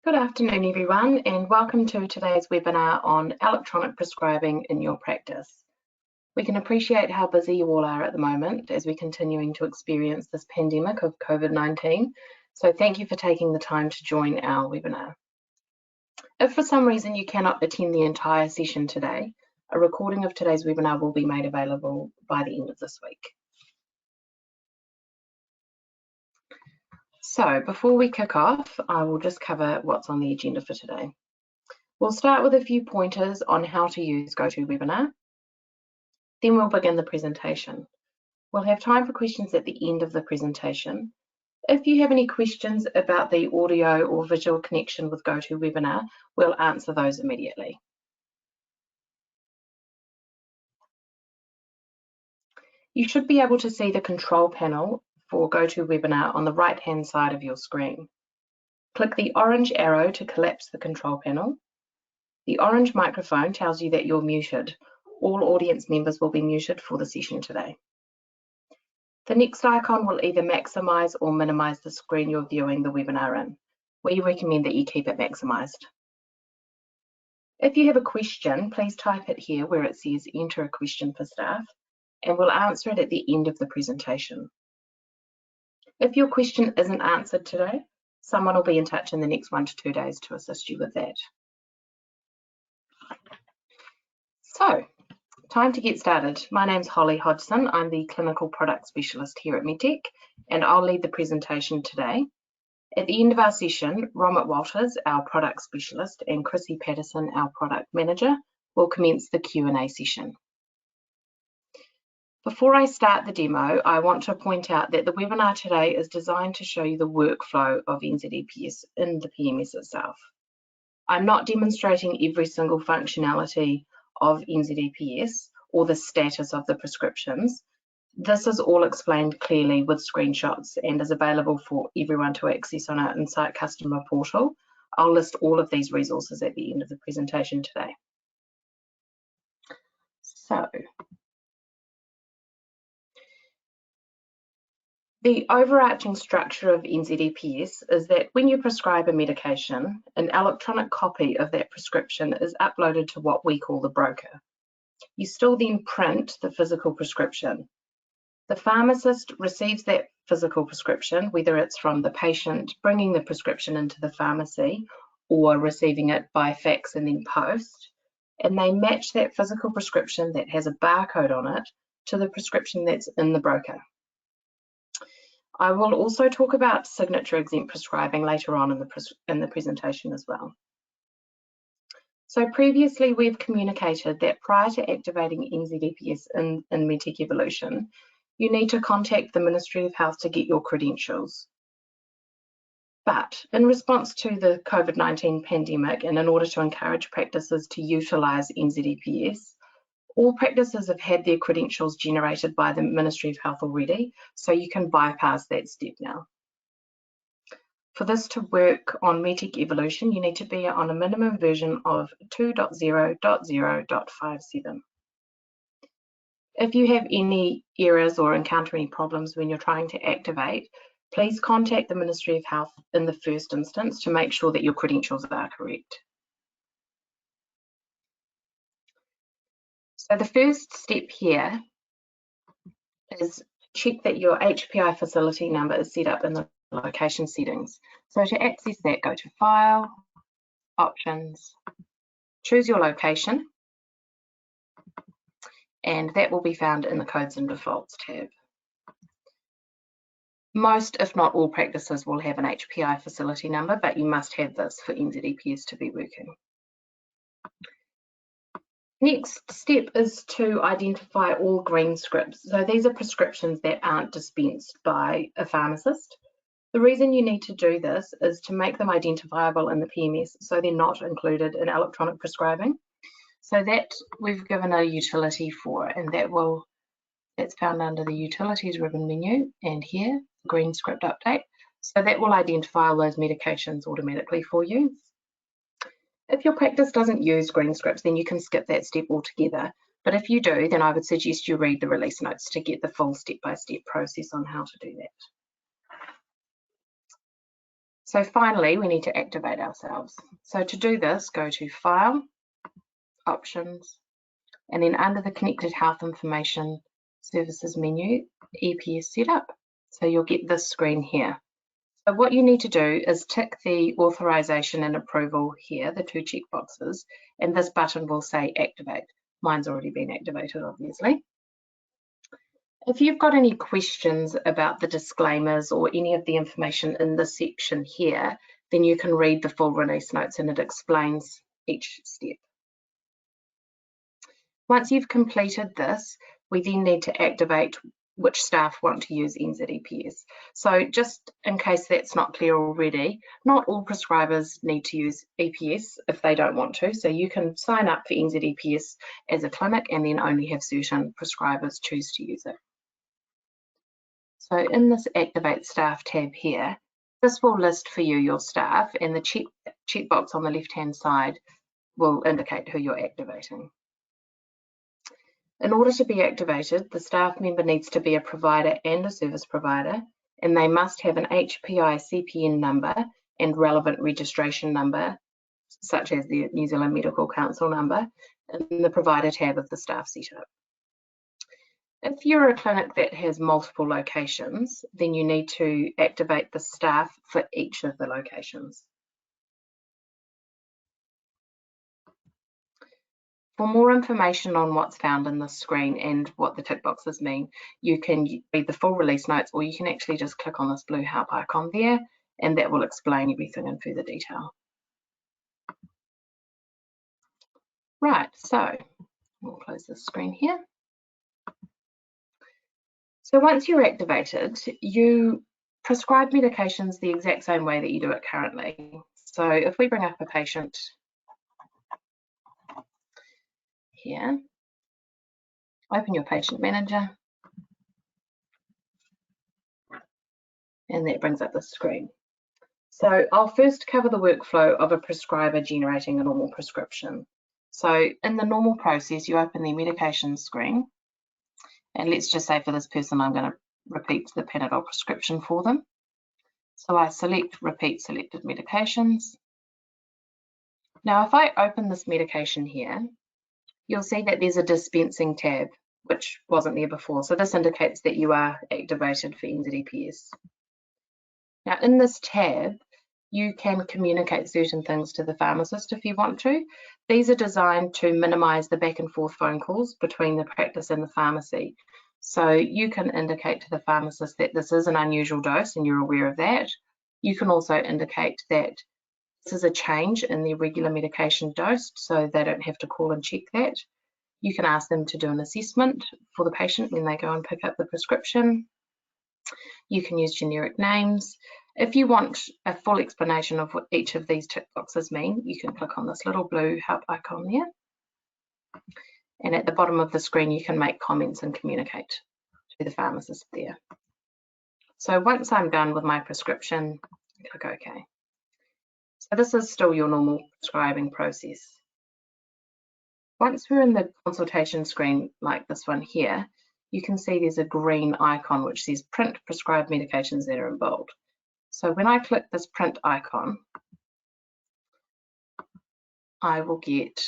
Good afternoon, everyone, and welcome to today's webinar on electronic prescribing in your practice. We can appreciate how busy you all are at the moment as we're continuing to experience this pandemic of COVID-19, so thank you for taking the time to join our webinar. If for some reason you cannot attend the entire session today, a recording of today's webinar will be made available by the end of this week. So before we kick off, I will just cover what's on the agenda for today. We'll start with a few pointers on how to use GoToWebinar. Then we'll begin the presentation. We'll have time for questions at the end of the presentation. If you have any questions about the audio or visual connection with GoToWebinar, we'll answer those immediately. You should be able to see the control panel for GoToWebinar on the right-hand side of your screen. Click the orange arrow to collapse the control panel. The orange microphone tells you that you're muted. All audience members will be muted for the session today. The next icon will either maximize or minimize the screen you're viewing the webinar in. We recommend that you keep it maximized. If you have a question, please type it here where it says enter a question for staff, and we'll answer it at the end of the presentation. If your question isn't answered today, someone will be in touch in the next 1 to 2 days to assist you with that. So, time to get started. My name's Holly Hodgson. I'm the Clinical Product Specialist here at Medtech, and I'll lead the presentation today. At the end of our session, Romit Walters, our Product Specialist, and Chrissy Patterson, our Product Manager, will commence the Q&A session. Before I start the demo, I want to point out that the webinar today is designed to show you the workflow of NZePS in the PMS itself. I'm not demonstrating every single functionality of NZePS or the status of the prescriptions. This is all explained clearly with screenshots and is available for everyone to access on our Insight customer portal. I'll list all of these resources at the end of the presentation today. So, the overarching structure of NZePS is that when you prescribe a medication, an electronic copy of that prescription is uploaded to what we call the broker. You still then print the physical prescription. The pharmacist receives that physical prescription, whether it's from the patient bringing the prescription into the pharmacy or receiving it by fax and then post, and they match that physical prescription that has a barcode on it to the prescription that's in the broker. I will also talk about signature exempt prescribing later on in the presentation as well. So previously we've communicated that prior to activating NZePS in Medtech Evolution, you need to contact the Ministry of Health to get your credentials. But in response to the COVID-19 pandemic and in order to encourage practices to utilise NZePS, all practices have had their credentials generated by the Ministry of Health already, so you can bypass that step now. For this to work on Medtech Evolution, you need to be on a minimum version of 2.0.0.57. If you have any errors or encounter any problems when you're trying to activate, please contact the Ministry of Health in the first instance to make sure that your credentials are correct. So the first step here is check that your HPI facility number is set up in the location settings. So to access that, go to File, Options, choose your location, and that will be found in the Codes and Defaults tab. Most, if not all, practices will have an HPI facility number, but you must have this for NZePS to be working. Next step is to identify all green scripts. So these are prescriptions that aren't dispensed by a pharmacist. The reason you need to do this is to make them identifiable in the PMS so they're not included in electronic prescribing. So that we've given a utility for, and that's found under the Utilities ribbon menu, and here, green script update. So that will identify all those medications automatically for you. If your practice doesn't use green scripts, then you can skip that step altogether. But if you do, then I would suggest you read the release notes to get the full step-by-step process on how to do that. So finally, we need to activate ourselves. So to do this, go to File, Options, and then under the Connected Health Information Services menu, EPS Setup. So you'll get this screen here. So what you need to do is tick the authorization and approval here, the two check boxes, and this button will say Activate. Mine's already been activated, obviously. If you've got any questions about the disclaimers or any of the information in this section here, then you can read the full release notes and it explains each step. Once you've completed this, we then need to activate which staff want to use NZePS. So just in case that's not clear already, not all prescribers need to use EPS if they don't want to. So you can sign up for NZePS as a clinic and then only have certain prescribers choose to use it. So in this Activate Staff tab here, this will list for you your staff, and the checkbox on the left-hand side will indicate who you're activating. In order to be activated, the staff member needs to be a provider and a service provider, and they must have an HPI CPN number and relevant registration number, such as the New Zealand Medical Council number, in the provider tab of the staff setup. If you're a clinic that has multiple locations, then you need to activate the staff for each of the locations. For more information on what's found in this screen and what the tick boxes mean, you can read the full release notes, or you can actually just click on this blue help icon there, and that will explain everything in further detail. Right, so we'll close this screen here. So once you're activated, you prescribe medications the exact same way that you do it currently. So if we bring up a patient here, open your patient manager, and that brings up the screen. So I'll first cover the workflow of a prescriber generating a normal prescription. So in the normal process, you open the medication screen, and let's just say for this person, I'm going to repeat the Panadol prescription for them. So I select Repeat Selected Medications. Now, if I open this medication here, you'll see that there's a dispensing tab, which wasn't there before. So this indicates that you are activated for NZePS. Now, in this tab, you can communicate certain things to the pharmacist if you want to. These are designed to minimize the back and forth phone calls between the practice and the pharmacy. So you can indicate to the pharmacist that this is an unusual dose and you're aware of that. You can also indicate that this is a change in the regular medication dose, so they don't have to call and check that. You can ask them to do an assessment for the patient when they go and pick up the prescription. You can use generic names. If you want a full explanation of what each of these tick boxes mean, you can click on this little blue help icon there. And at the bottom of the screen, you can make comments and communicate to the pharmacist there. So once I'm done with my prescription, click OK. So this is still your normal prescribing process. Once we're in the consultation screen like this one here, you can see there's a green icon which says print prescribed medications that are in bold. So when I click this print icon, I will get,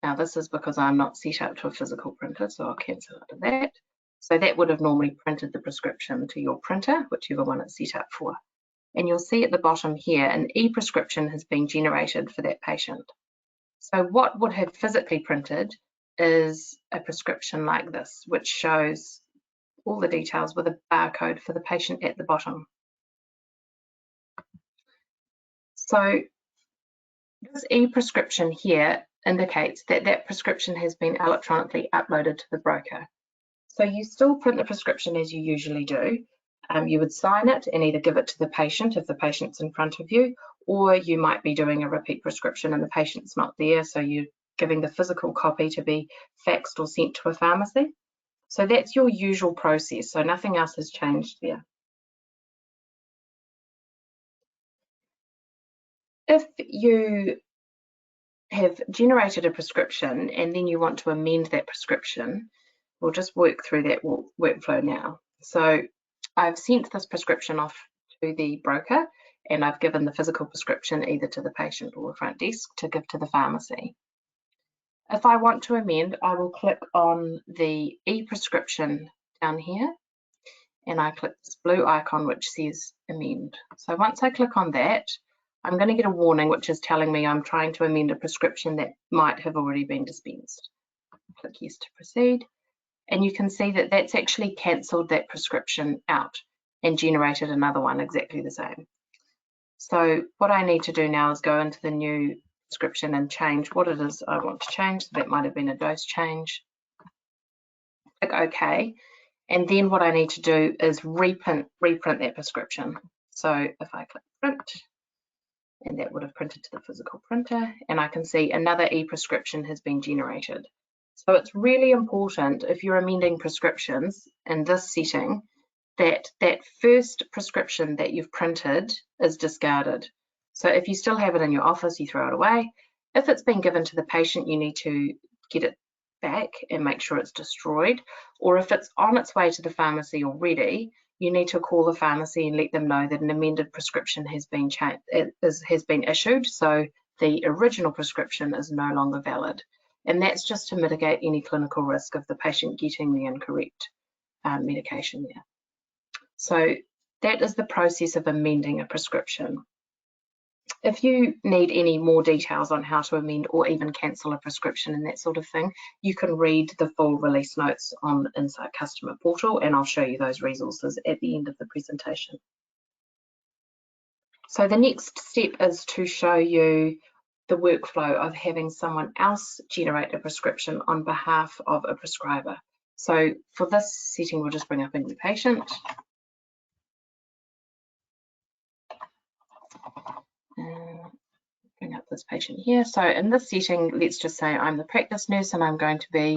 now this is because I'm not set up to a physical printer, so I'll cancel out of that. So that would have normally printed the prescription to your printer, whichever one it's set up for. And you'll see at the bottom here, an e-prescription has been generated for that patient. So what would have physically printed is a prescription like this, which shows all the details with a barcode for the patient at the bottom. So this e-prescription here indicates that that prescription has been electronically uploaded to the broker. So you still print the prescription as you usually do. You would sign it and either give it to the patient if the patient's in front of you, or you might be doing a repeat prescription and the patient's not there, so you're giving the physical copy to be faxed or sent to a pharmacy. So that's your usual process, so nothing else has changed there. If you have generated a prescription and then you want to amend that prescription, we'll just work through that workflow now. So I've sent this prescription off to the broker and I've given the physical prescription either to the patient or the front desk to give to the pharmacy. If I want to amend, I will click on the ePrescription down here, and I click this blue icon which says amend. So once I click on that, I'm going to get a warning which is telling me I'm trying to amend a prescription that might have already been dispensed. Click yes to proceed, and you can see that that's actually cancelled that prescription out and generated another one exactly the same. So what I need to do now is go into the new prescription and change what it is I want to change. So that might have been a dose change. Click OK, and then what I need to do is reprint that prescription. So if I click print, and that would have printed to the physical printer, and I can see another e-prescription has been generated. So it's really important if you're amending prescriptions in this setting that that first prescription that you've printed is discarded. So if you still have it in your office, you throw it away. If it's been given to the patient, you need to get it back and make sure it's destroyed. Or if it's on its way to the pharmacy already, you need to call the pharmacy and let them know that an amended prescription has been issued, so the original prescription is no longer valid. And that's just to mitigate any clinical risk of the patient getting the incorrect medication there. So that is the process of amending a prescription. If you need any more details on how to amend or even cancel a prescription and that sort of thing, you can read the full release notes on Insight Customer Portal, and I'll show you those resources at the end of the presentation. So the next step is to show you the workflow of having someone else generate a prescription on behalf of a prescriber. So for this setting, we'll just bring up a new patient. Bring up this patient here. So in this setting, let's just say I'm the practice nurse and I'm going to be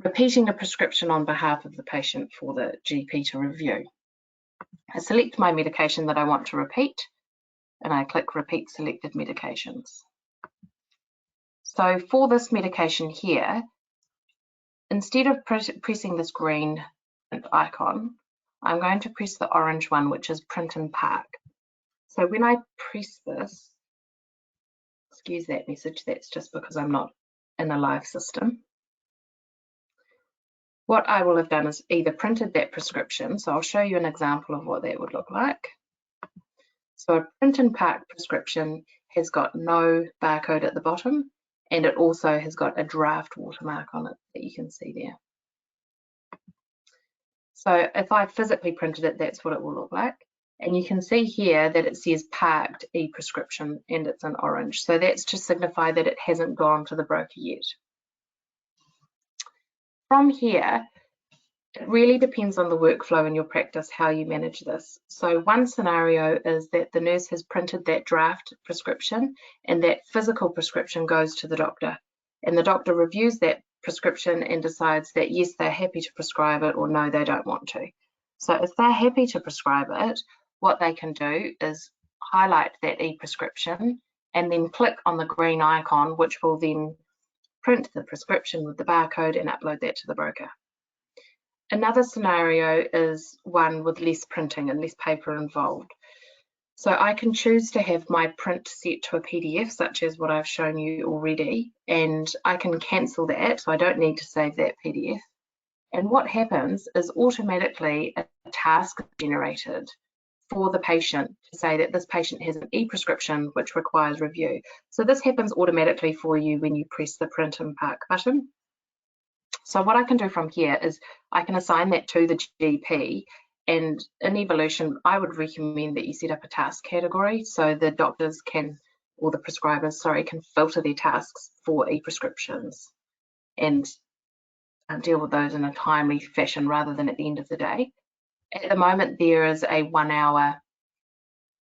repeating a prescription on behalf of the patient for the GP to review. I select my medication that I want to repeat, and I click repeat selected medications. So for this medication here, instead of pressing this green icon, I'm going to press the orange one, which is print and park. So when I press this, excuse that message, that's just because I'm not in a live system. What I will have done is either printed that prescription, so I'll show you an example of what that would look like. So a print and park prescription has got no barcode at the bottom, and it also has got a draft watermark on it that you can see there. So if I physically printed it, that's what it will look like. And you can see here that it says parked e-prescription and it's in orange. So that's to signify that it hasn't gone to the broker yet. From here, it really depends on the workflow in your practice, how you manage this. So one scenario is that the nurse has printed that draft prescription and that physical prescription goes to the doctor. And the doctor reviews that prescription and decides that yes, they're happy to prescribe it, or no, they don't want to. So if they're happy to prescribe it, what they can do is highlight that e-prescription and then click on the green icon, which will then print the prescription with the barcode and upload that to the broker. Another scenario is one with less printing and less paper involved. So I can choose to have my print set to a PDF, such as what I've shown you already, and I can cancel that, so I don't need to save that PDF. And what happens is automatically a task is generated for the patient to say that this patient has an e-prescription which requires review. So this happens automatically for you when you press the print and park button. So what I can do from here is I can assign that to the GP, and in Evolution, I would recommend that you set up a task category so the doctors can, or the prescribers, sorry, can filter their tasks for e-prescriptions and deal with those in a timely fashion rather than at the end of the day. At the moment, there is a 1 hour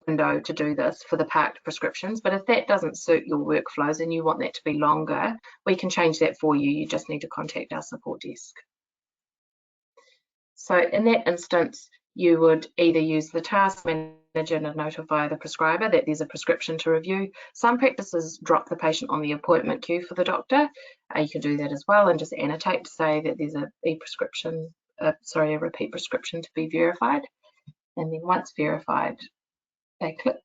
window to do this for the parked prescriptions, but if that doesn't suit your workflows and you want that to be longer, we can change that for you. You just need to contact our support desk. So in that instance, you would either use the task manager to notify the prescriber that there's a prescription to review. Some practices drop the patient on the appointment queue for the doctor. You can do that as well and just annotate to say that there's a e-prescription, a repeat prescription to be verified. And then once verified, they click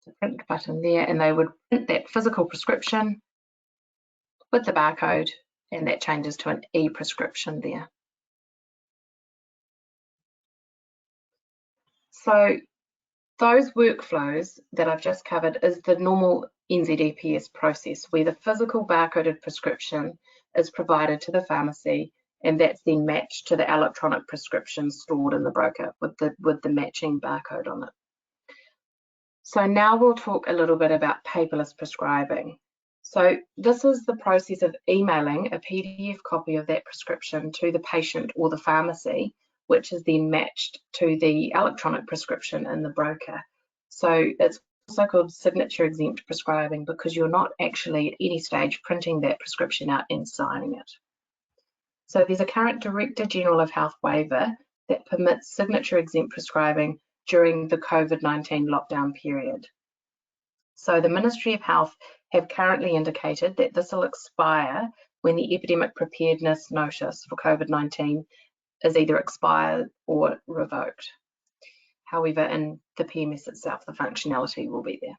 the print button there, and they would print that physical prescription with the barcode, and that changes to an e-prescription there. So those workflows that I've just covered is the normal NZePS process, where the physical barcoded prescription is provided to the pharmacy, and that's then matched to the electronic prescription stored in the broker with the matching barcode on it. So now we'll talk a little bit about paperless prescribing. So this is the process of emailing a PDF copy of that prescription to the patient or the pharmacy, which is then matched to the electronic prescription in the broker. So it's also called signature exempt prescribing, because you're not actually at any stage printing that prescription out and signing it. So there's a current Director General of Health waiver that permits signature exempt prescribing during the COVID-19 lockdown period. So the Ministry of Health have currently indicated that this will expire when the epidemic preparedness notice for COVID-19 is either expired or revoked. However, in the PMS itself, the functionality will be there.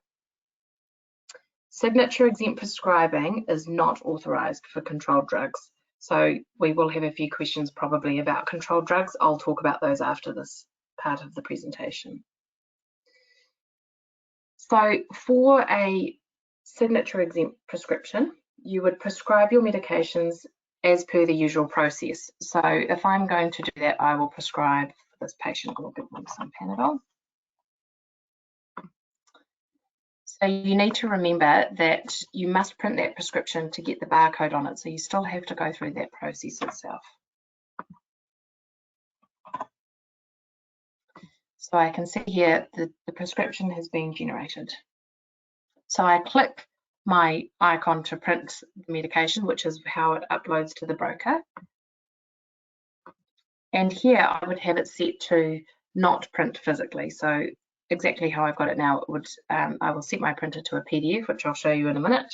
Signature exempt prescribing is not authorised for controlled drugs. So we will have a few questions probably about controlled drugs. I'll talk about those after this part of the presentation. So for a signature exempt prescription, you would prescribe your medications as per the usual process. So if I'm going to do that, I will prescribe for this patient, I'll give them some Panadol. So you need to remember that you must print that prescription to get the barcode on it. So you still have to go through that process itself. So I can see here that the prescription has been generated. So I click my icon to print the medication, which is how it uploads to the broker. And here I would have it set to not print physically. So exactly how I've got it now, it would I will set my printer to a PDF, which I'll show you in a minute,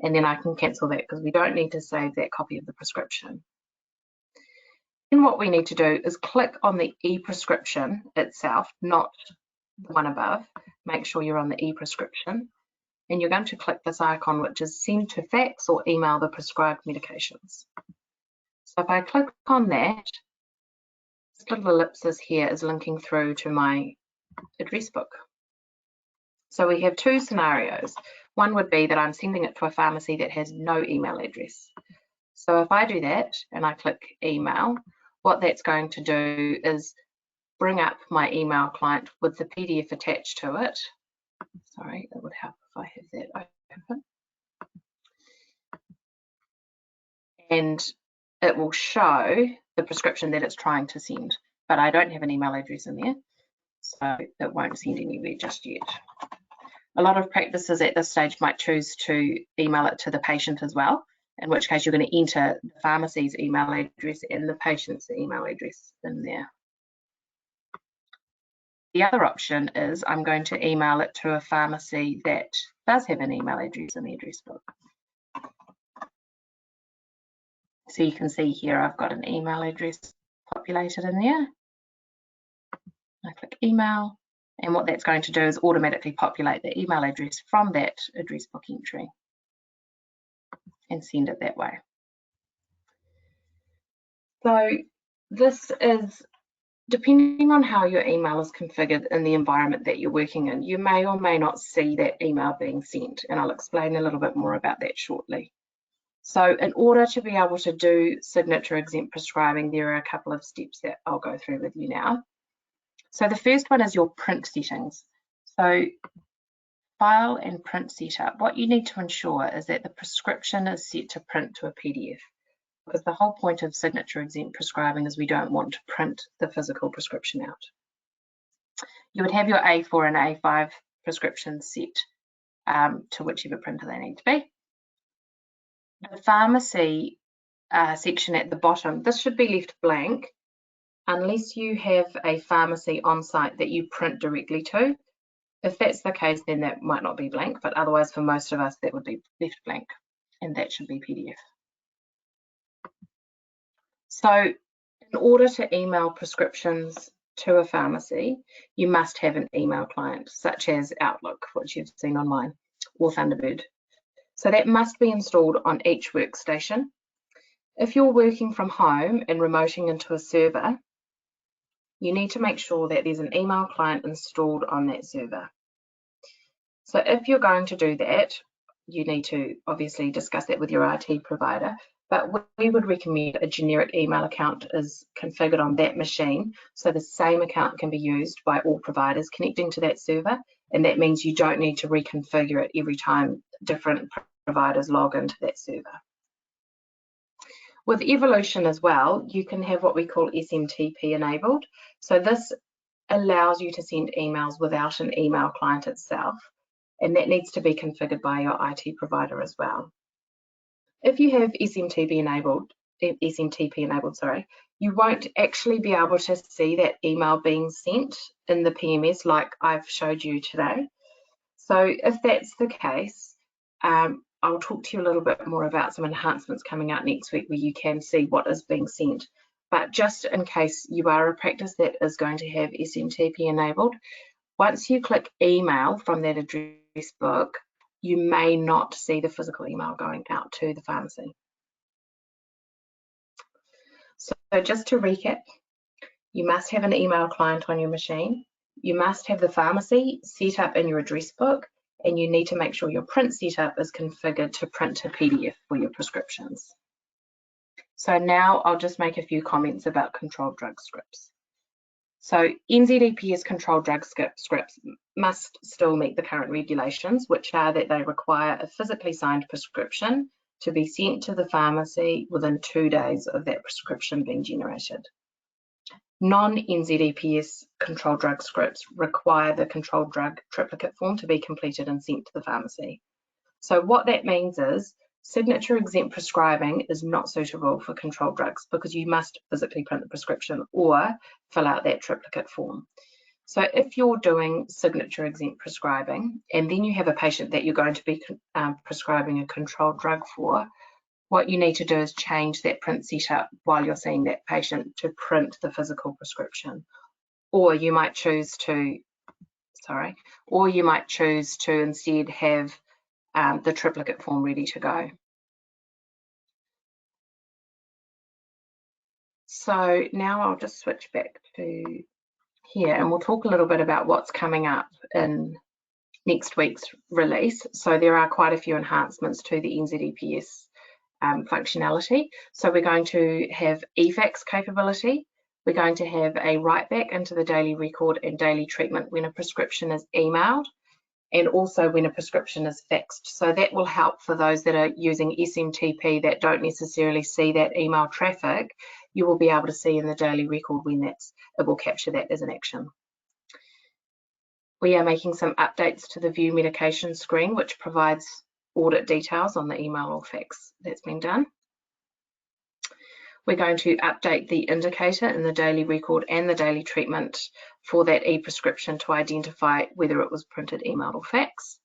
and then I can cancel that because we don't need to save that copy of the prescription. And what we need to do is click on the e-prescription itself, not the one above. Make sure you're on the e-prescription, and you're going to click this icon, which is send to fax or email the prescribed medications. So if I click on that, this little ellipsis here is linking through to my address book. So we have two scenarios. One would be that I'm sending it to a pharmacy that has no email address. So if I do that and I click email, what that's going to do is bring up my email client with the PDF attached to it. Sorry, it would help if I have that open. And it will show the prescription that it's trying to send, but I don't have an email address in there, so it won't send anywhere just yet. A lot of practices at this stage might choose to email it to the patient as well, in which case you're going to enter the pharmacy's email address and the patient's email address in there. The other option is I'm going to email it to a pharmacy that does have an email address in the address book. So you can see here I've got an email address populated in there. I click email, and what that's going to do is automatically populate the email address from that address book entry and send it that way. So this is depending on how your email is configured in the environment that you're working in. You may or may not see that email being sent, and I'll explain a little bit more about that shortly. So in order to be able to do signature exempt prescribing, there are a couple of steps that I'll go through with you now. So the first one is your print settings. So file and print setup. What you need to ensure is that the prescription is set to print to a PDF, because the whole point of signature exempt prescribing is we don't want to print the physical prescription out. You would have your A4 and A5 prescriptions set to whichever printer they need to be. The pharmacy section at the bottom, this should be left blank unless you have a pharmacy on site that you print directly to. If that's the case, then that might not be blank, but otherwise for most of us that would be left blank, and that should be PDF. So in order to email prescriptions to a pharmacy, you must have an email client, such as Outlook, which you've seen on mine, or Thunderbird. So that must be installed on each workstation. If you're working from home and remoting into a server, you need to make sure that there's an email client installed on that server. So if you're going to do that, you need to obviously discuss that with your IT provider, but we would recommend a generic email account is configured on that machine, so the same account can be used by all providers connecting to that server, and that means you don't need to reconfigure it every time different providers log into that server. With Evolution as well, you can have what we call SMTP enabled. So this allows you to send emails without an email client itself, and that needs to be configured by your IT provider as well. If you have SMTP enabled, you won't actually be able to see that email being sent in the PMS like I've showed you today. So if that's the case, I'll talk to you a little bit more about some enhancements coming out next week where you can see what is being sent. But just in case you are a practice that is going to have SMTP enabled, once you click email from that address book, you may not see the physical email going out to the pharmacy. So just to recap, you must have an email client on your machine. You must have the pharmacy set up in your address book, and you need to make sure your print setup is configured to print to PDF for your prescriptions. So now I'll just make a few comments about controlled drug scripts. So NZePS controlled drug scripts must still meet the current regulations, which are that they require a physically signed prescription to be sent to the pharmacy within 2 days of that prescription being generated. Non-NZePS controlled drug scripts require the controlled drug triplicate form to be completed and sent to the pharmacy. So what that means is signature exempt prescribing is not suitable for controlled drugs because you must physically print the prescription or fill out that triplicate form. So if you're doing signature exempt prescribing and then you have a patient that you're going to be prescribing a controlled drug for, what you need to do is change that print setup while you're seeing that patient to print the physical prescription. Or you might choose to, instead have the triplicate form ready to go. So now I'll just switch back to here and we'll talk a little bit about what's coming up in next week's release. So there are quite a few enhancements to the NZePS functionality. So we're going to have eFax capability. We're going to have a write back into the daily record and daily treatment when a prescription is emailed, and also when a prescription is faxed. So that will help for those that are using SMTP that don't necessarily see that email traffic. You will be able to see in the daily record when it will capture that as an action. We are making some updates to the view medication screen, which provides audit details on the email or fax that's been done. We're going to update the indicator in the daily record and the daily treatment for that e-prescription to identify whether it was printed, emailed or faxed.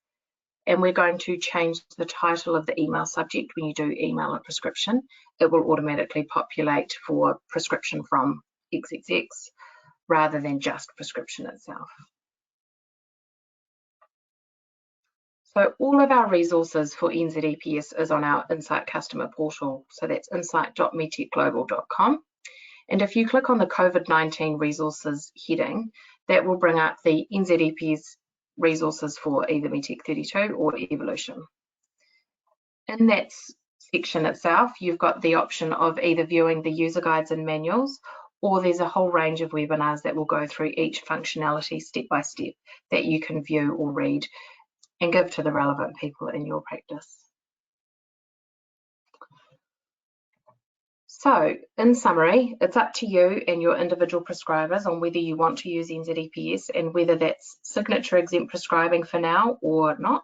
And we're going to change the title of the email subject when you do email a prescription. It will automatically populate for prescription from XXX rather than just prescription itself. So all of our resources for NZePS is on our Insight customer portal. So that's insight.medtechglobal.com. And if you click on the COVID-19 resources heading, that will bring up the NZePS resources for either Medtech 32 or Evolution. In that section itself, you've got the option of either viewing the user guides and manuals, or there's a whole range of webinars that will go through each functionality step by step that you can view or read and give to the relevant people in your practice. So in summary, it's up to you and your individual prescribers on whether you want to use NZePS and whether that's signature exempt prescribing for now or not.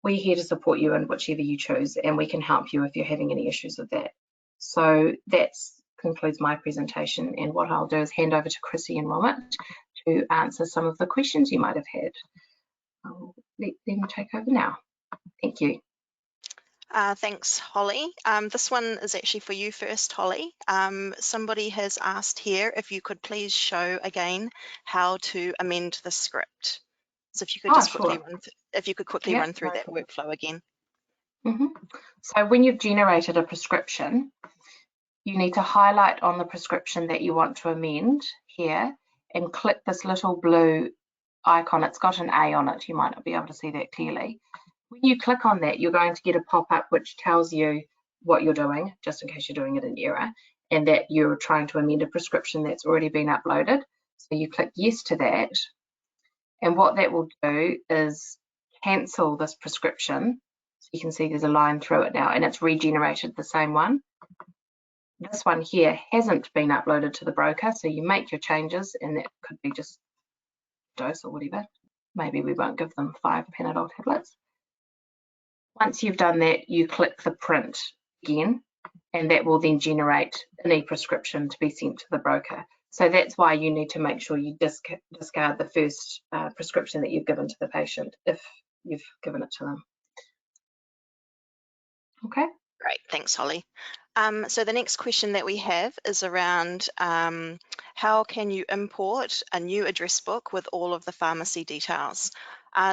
We're here to support you in whichever you choose, and we can help you if you're having any issues with that. So that concludes my presentation, and what I'll do is hand over to Chrissy and Romit to answer some of the questions you might have had. I'll let them take over now. Thank you. Thanks, Holly. This one is actually for you first, Holly. Somebody has asked here if you could please show again how to amend the script. So if you could just quickly Sure. quickly Yeah, run through no that problem. workflow again. So when you've generated a prescription, you need to highlight on the prescription that you want to amend here and click this little blue icon. It's got an A on it. You might not be able to see that clearly. When you click on that, you're going to get a pop-up which tells you what you're doing, just in case you're doing it in error, and that you're trying to amend a prescription that's already been uploaded. So you click yes to that, and what that will do is cancel this prescription. So you can see there's a line through it now, and it's regenerated the same one. This one here hasn't been uploaded to the broker, so you make your changes, and that could be just dose or whatever. Maybe we won't give them 5 Panadol tablets. Once you've done that, you click the print again, and that will then generate an e-prescription to be sent to the broker. So that's why you need to make sure you discard the first prescription that you've given to the patient if you've given it to them. Okay. Great, thanks, Holly. So the next question that we have is around how can you import a new address book with all of the pharmacy details?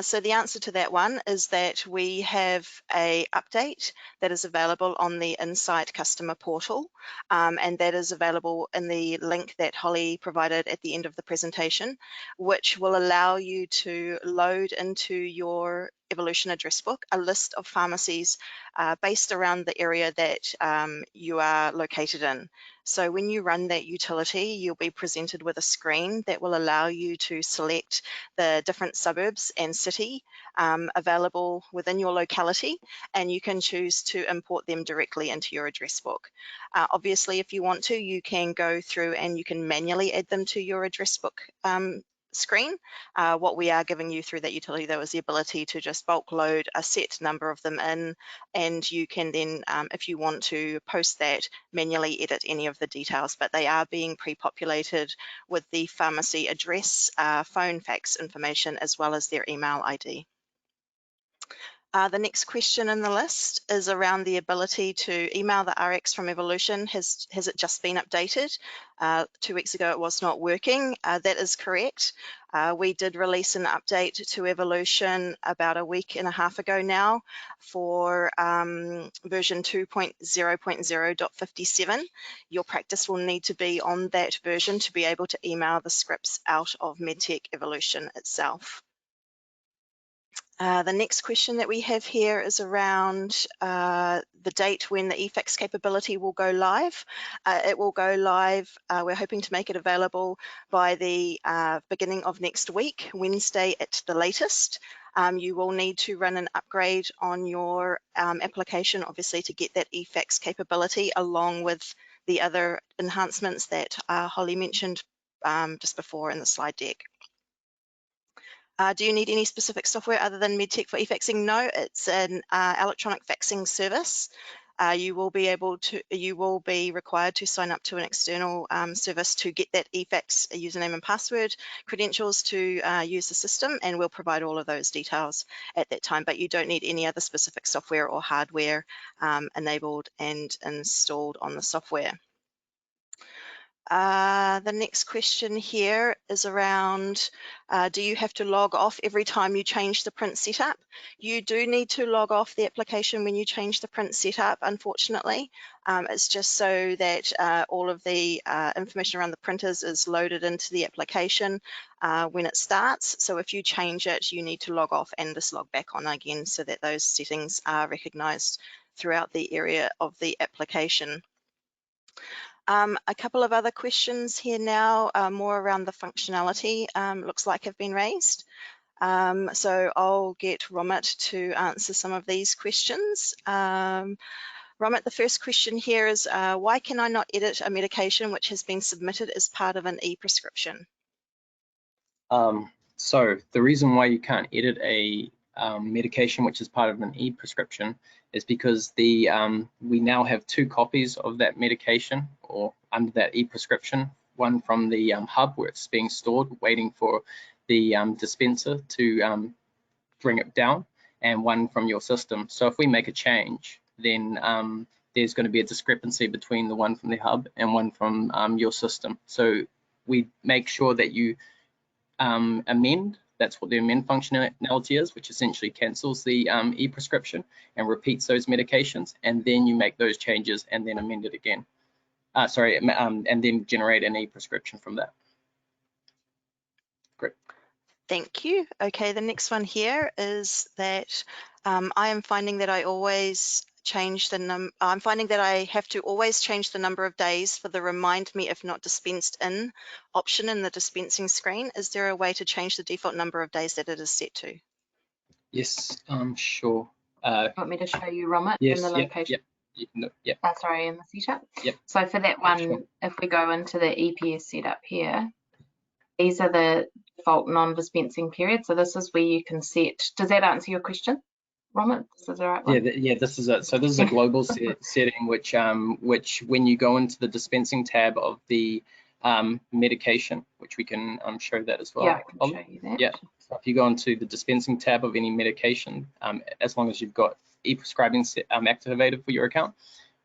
So the answer to that one is that we have a update that is available on the Insight customer portal, and that is available in the link that Holly provided at the end of the presentation, which will allow you to load into your Evolution address book a list of pharmacies based around the area that you are located in. So when you run that utility, you'll be presented with a screen that will allow you to select the different suburbs and city available within your locality, and you can choose to import them directly into your address book. Obviously, if you want to, you can go through and you can manually add them to your address book screen. What we are giving you through that utility though is the ability to just bulk load a set number of them in, and you can then, if you want to post that, manually edit any of the details, but they are being pre-populated with the pharmacy address, phone, fax information, as well as their email ID. The next question in the list is around the ability to email the RX from Evolution. Has it just been updated? 2 weeks ago it was not working. That is correct. We did release an update to Evolution about a week and a half ago now for version 2.0.0.57. Your practice will need to be on that version to be able to email the scripts out of Medtech Evolution itself. The next question that we have here is around the date when the eFax capability will go live. It will go live, we're hoping to make it available by the beginning of next week, Wednesday at the latest. You will need to run an upgrade on your application, obviously, to get that eFax capability, along with the other enhancements that Holly mentioned just before in the slide deck. Do you need any specific software other than Medtech for eFaxing? No, it's an electronic faxing service. You will be required to sign up to an external service to get that eFax username and password credentials to use the system, and we'll provide all of those details at that time, but you don't need any other specific software or hardware enabled and installed on the software. The next question here is around, do you have to log off every time you change the print setup? You do need to log off the application when you change the print setup, unfortunately. It's just so that all of the information around the printers is loaded into the application when it starts. So if you change it, you need to log off and just log back on again so that those settings are recognized throughout the area of the application. A couple of other questions here now, more around the functionality, looks like have been raised. So I'll get Romit to answer some of these questions. Romit, the first question here is, why can I not edit a medication which has been submitted as part of an e-prescription? So the reason why you can't edit a medication which is part of an e-prescription is because we now have 2 copies of that medication or under that e-prescription, one from the hub where it's being stored waiting for the dispenser to bring it down, and one from your system. So if we make a change then there's going to be a discrepancy between the one from the hub and one from your system. So we make sure that you amend. That's what the amend functionality is, which essentially cancels the e-prescription and repeats those medications, and then you make those changes and then amend it again. And then generate an e-prescription from that. Great. Thank you. Okay, the next one here is that I am finding that I always change the I'm finding that I have to always change the number of days for the remind me if not dispensed in option in the dispensing screen. Is there a way to change the default number of days that it is set to? Yes, sure. Want me to show you, Romit, yes, in the location? Yep. Sorry, in the setup. Yep. So for that one, Sure. if we go into the EPS setup here, these are the default non-dispensing periods. So this is where you can set. Does that answer your question, Romit? This is the right one? Yeah, this is it. So this is a global setting, which when you go into the dispensing tab of the medication, which we can show that as well. Yeah, I can show you that. Yeah. So if you go into the dispensing tab of any medication, as long as you've got ePrescribing activated for your account,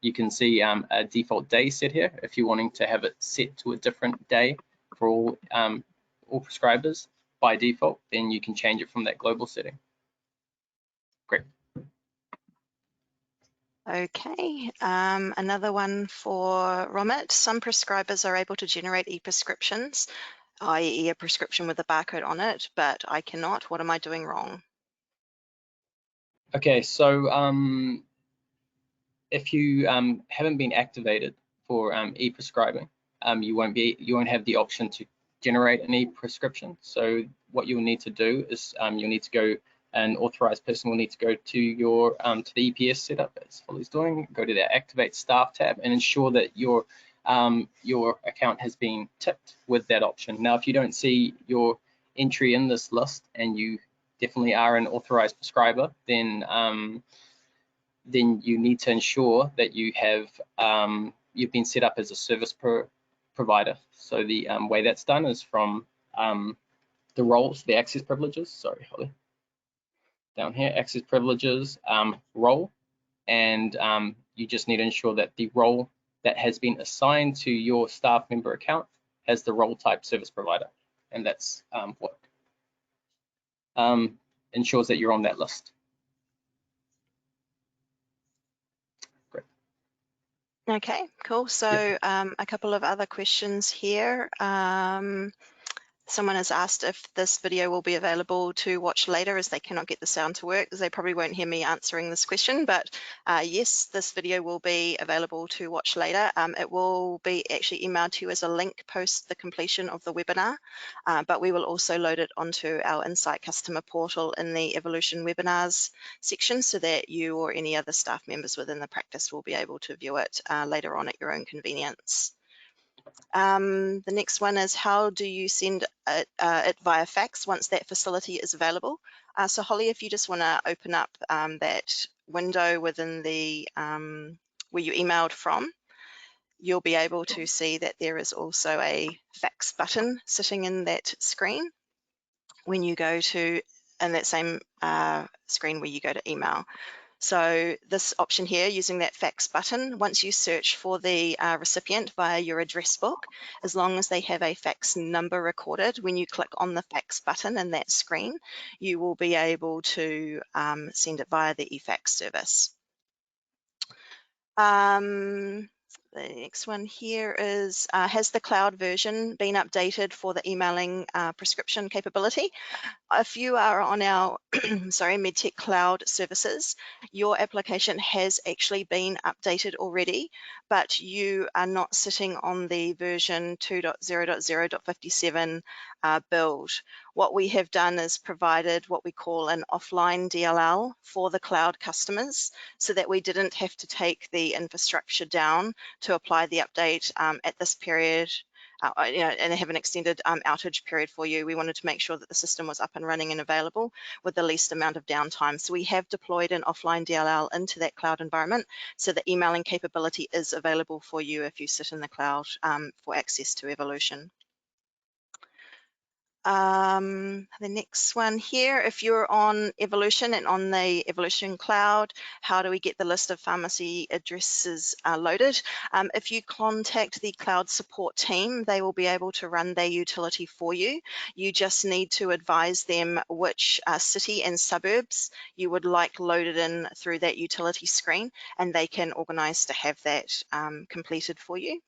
you can see a default day set here. If you're wanting to have it set to a different day for all prescribers by default, then you can change it from that global setting. Great. Okay, another one for Romit. Some prescribers are able to generate e-prescriptions, i.e. a prescription with a barcode on it, but I cannot. What am I doing wrong? Okay, so if you haven't been activated for e-prescribing, you won't have the option to generate an e-prescription. So what you'll need to do is you'll need to go, an authorized person will need to go to your to the EPS setup, as Holly's doing. Go to the Activate Staff tab and ensure that your account has been ticked with that option. Now, if you don't see your entry in this list and you definitely are an authorized prescriber, then you need to ensure that you have you've been set up as a service provider. So the way that's done is from the roles, the access privileges. Sorry, Holly. Down here, access privileges, role, and you just need to ensure that the role that has been assigned to your staff member account has the role type service provider, and that's what ensures that you're on that list. Great. Okay, cool. So a couple of other questions here. Someone has asked if this video will be available to watch later as they cannot get the sound to work. They probably won't hear me answering this question, but yes, this video will be available to watch later. It will be actually emailed to you as a link post the completion of the webinar, but we will also load it onto our Insight customer portal in the Evolution webinars section so that you or any other staff members within the practice will be able to view it later on at your own convenience. The next one is, how do you send it via fax once that facility is available? So Holly, if you just want to open up that window within the where you emailed from, you'll be able to see that there is also a fax button sitting in that screen when you go to, in that same screen where you go to email. So this option here, using that fax button, once you search for the recipient via your address book, as long as they have a fax number recorded, when you click on the fax button in that screen, you will be able to send it via the eFax service. The next one here is, has the cloud version been updated for the emailing prescription capability? If you are on our Medtech cloud services, your application has actually been updated already, but you are not sitting on the version 2.0.0.57 build. What we have done is provided what we call an offline DLL for the cloud customers, so that we didn't have to take the infrastructure down to apply the update at this period. And have an extended outage period for you. We wanted to make sure that the system was up and running and available with the least amount of downtime. So we have deployed an offline DLL into that cloud environment, so the emailing capability is available for you if you sit in the cloud for access to Evolution. The next one here, if you're on Evolution and on the Evolution Cloud, how do we get the list of pharmacy addresses loaded? If you contact the cloud support team, they will be able to run their utility for you. You just need to advise them which city and suburbs you would like loaded in through that utility screen, and they can organize to have that completed for you.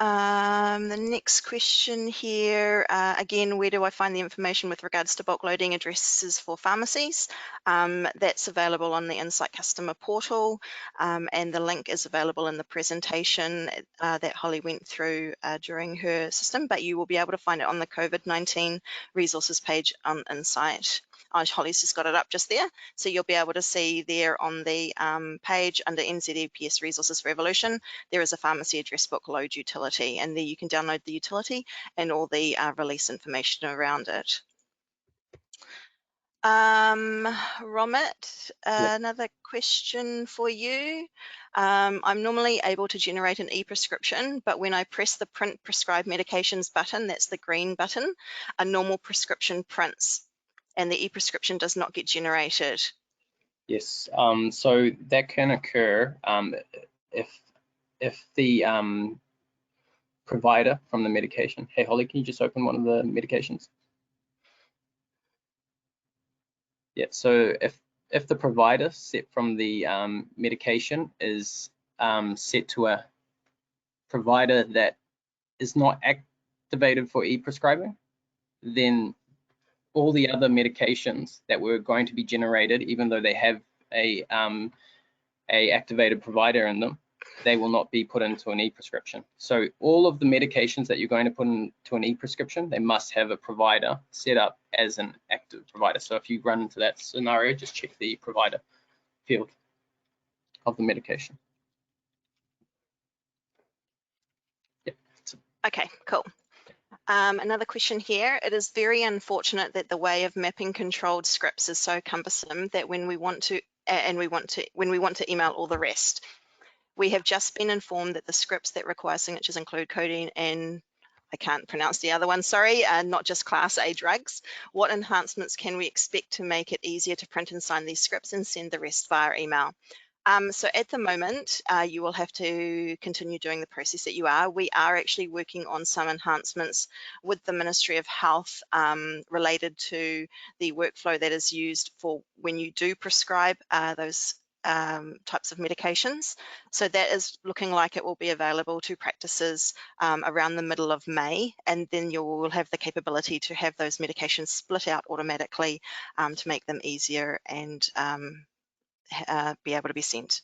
The next question here, again, where do I find the information with regards to bulk loading addresses for pharmacies? That's available on the Insight Customer Portal, and the link is available in the presentation that Holly went through during her system, but you will be able to find it on the COVID-19 resources page on Insight. Holly's just got it up just there, so you'll be able to see there on the page under NZePS Resources for Evolution, there is a pharmacy address book load utility, and there you can download the utility and all the release information around it. Romit, another question for you. I'm normally able to generate an e-prescription, but when I press the print prescribe medications button, that's the green button, a normal prescription prints and the e-prescription does not get generated. Yes, so that can occur if the provider from the medication. Hey Holly, can you just open one of the medications? Yeah, so if the provider set from the medication is set to a provider that is not activated for e-prescribing, then all the other medications that were going to be generated, even though they have a activated provider in them, they will not be put into an e-prescription. So all of the medications that you're going to put into an e-prescription, they must have a provider set up as an active provider. So if you run into that scenario, just check the provider field of the medication. Yep. Okay, cool. Another question here. It is very unfortunate that the way of mapping controlled scripts is so cumbersome that when we want to email all the rest. We have just been informed that the scripts that require signatures include codeine and I can't pronounce the other one, sorry, not just Class A drugs. What enhancements can we expect to make it easier to print and sign these scripts and send the rest via email? So at the moment, you will have to continue doing the process that you are. We are actually working on some enhancements with the Ministry of Health related to the workflow that is used for when you do prescribe those types of medications. So that is looking like it will be available to practices around the middle of May, and then you will have the capability to have those medications split out automatically to make them easier and be able to be sent.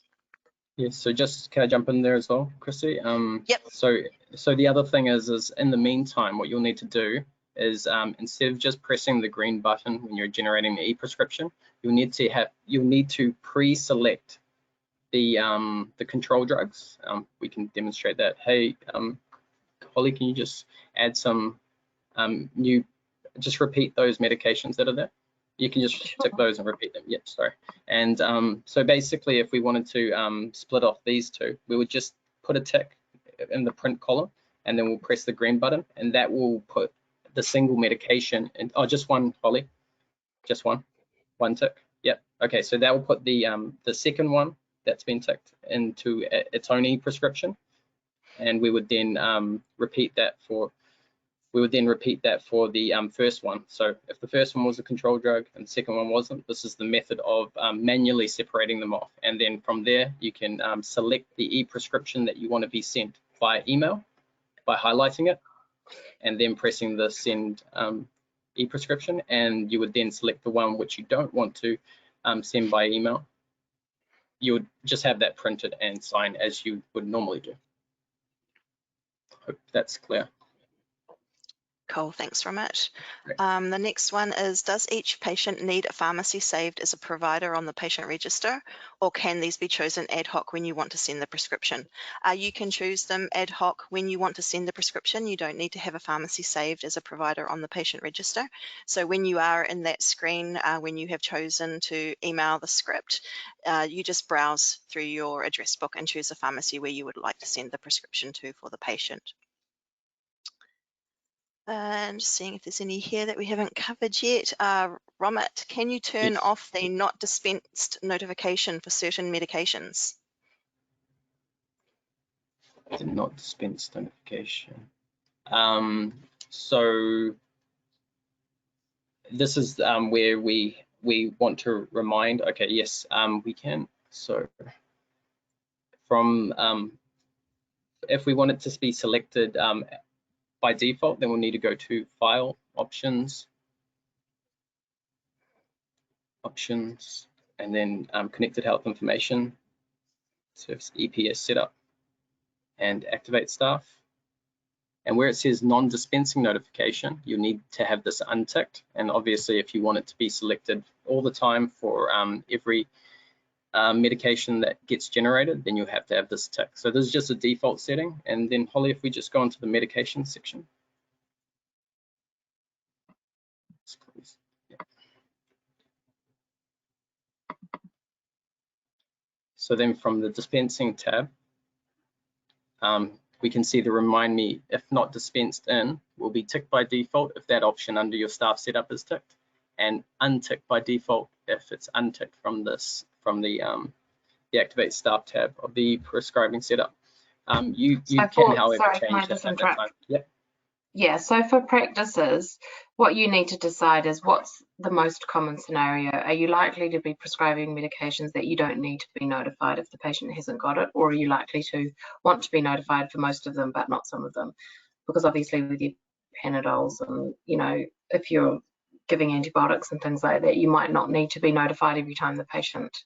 Yes, so just can I jump in there as well, Chrissy? Yep. So the other thing is in the meantime, what you'll need to do is instead of just pressing the green button when you're generating the e-prescription, you'll need to pre-select the control drugs. We can demonstrate that. Hey, Holly, can you just add some just repeat those medications that are there? You can just tick those and repeat them. Yep, sorry. And so basically, if we wanted to split off these two, we would just put a tick in the print column, and then we'll press the green button, and that will put the single medication in. Oh, just one, Holly. Just one tick. Yep. Okay, so that will put the second one that's been ticked into its own e-prescription, and we would then repeat that for the first one. So if the first one was a control drug and the second one wasn't, this is the method of manually separating them off. And then from there, you can select the e-prescription that you want to be sent via email by highlighting it and then pressing the send e-prescription, and you would then select the one which you don't want to send by email. You would just have that printed and signed as you would normally do. Hope that's clear. Cool, thanks very much. The next one is, does each patient need a pharmacy saved as a provider on the patient register, or can these be chosen ad hoc when you want to send the prescription? You can choose them ad hoc when you want to send the prescription. You don't need to have a pharmacy saved as a provider on the patient register. So when you are in that screen, when you have chosen to email the script, you just browse through your address book and choose a pharmacy where you would like to send the prescription to for the patient. And just seeing if there's any here that we haven't covered yet. Romit, can you turn Yes. off the not dispensed notification for certain medications? The not dispensed notification. So this is where we want to remind. Okay, yes, we can. So from if we want it to be selected by default, then we'll need to go to File, Options, and then Connected Health Information, Service EPS Setup, and Activate Staff. And where it says non-dispensing notification, you need to have this unticked. And obviously, if you want it to be selected all the time for every medication that gets generated, then you have to have this tick. So this is just a default setting. And then Holly, if we just go into the medication section. Yeah. So then from the dispensing tab, we can see the remind me if not dispensed in will be ticked by default if that option under your staff setup is ticked, and unticked by default if it's unticked from the Activate Staff tab of the prescribing setup. You can, however, change that at that time. Yep. Yeah, so for practices, what you need to decide is what's the most common scenario. Are you likely to be prescribing medications that you don't need to be notified if the patient hasn't got it, or are you likely to want to be notified for most of them but not some of them? Because obviously with your Panadols and, you know, if you're giving antibiotics and things like that, you might not need to be notified every time the patient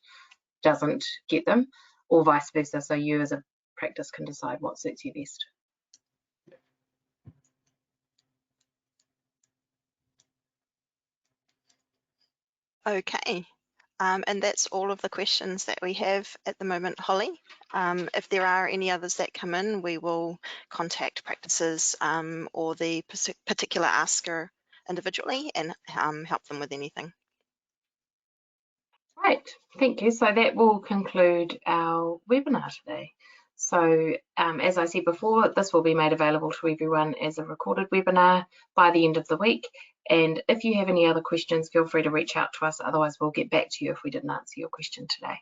doesn't get them, or vice versa. So you as a practice can decide what suits you best. Okay, and that's all of the questions that we have at the moment, Holly. If there are any others that come in, we will contact practices or the particular asker individually and help them with anything. Right, thank you. So that will conclude our webinar today. So as I said before, this will be made available to everyone as a recorded webinar by the end of the week. And if you have any other questions, feel free to reach out to us. Otherwise, we'll get back to you if we didn't answer your question today.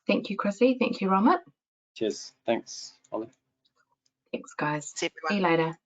Thank you, Chrissy. Thank you, Romit. Cheers. Thanks, Holly. Thanks, guys. See everyone. See you later.